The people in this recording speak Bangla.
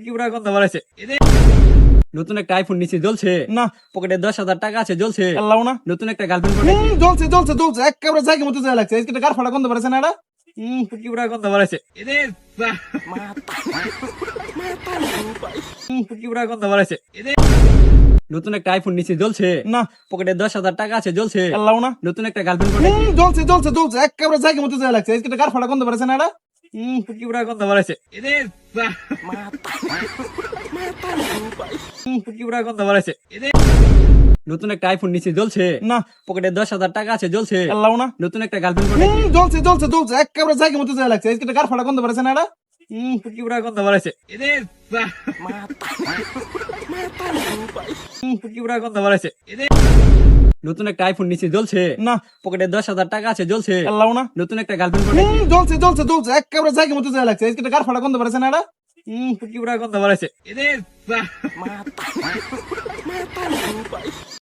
কি বুড়া গন্ধ বাড়াইছে। নতুন একটা আইফোন নিচে জ্বলছে না পকেটে 10,000 টাকা আছে জ্বলছে আল্লাহ না নতুন একটা গার্লফ্রেন্ড পটাইছে জ্বলছে জ্বলছে জ্বলছে একেবারে জায়গা মতো যায় লাগছে আজকে গার ফাটা গন্ধ পারেছে না এটা কি বুড়া গন্ধ বাড়াইছে। কি বুড়া গন্ধ বাড়াইছে। নতুন একটা আইফোন নিচে জ্বলছে না পকেটে 10,000 টাকা আছে জ্বলছে আল্লাহ না নতুন একটা গার্লফ্রেন্ড পটাইছে জ্বলছে জ্বলছে জ্বলছে একেবারে জায়গা মতো যায় লাগছে আজকে গার ফাটা গন্ধ পারেছে না এটা কি বুড়া গন্ধ বাড়াইছে। কি বুড়া গন্ধ বাড়াইছে। নতুন একটা আইফোন নিচে জ্বলছে না পকেটে 10,000 টাকা আছে জ্বলছে আল্লাহ না নতুন একটা গার্লফ্রেন্ড পটাইছে জ্বলছে জ্বলছে জ্বলছে একেবারে জায়গা মতো যায় লাগছে আজকে গার ফাটা গন্ধ পারেছে না এটা কি বুড়া গন্ধ বাড়াইছে। কি বুড়া গন্ধ বাড়াইছে। নতুন একটা আইফোন নিচে জ্বলছে না পকেটে 10,000 টাকা আছে জ্বলছে আল্লাহ না নতুন একটা গার্লফ্রেন্ড পটাইছে জ্বলছে জ্বলছে জ্বলছে একেবারে জায়গা মতো যায় লাগছে আজকে গার ফাটা গন্ধ পারেছে না এটা কি বুড়া গন্ধ বাড়াইছে।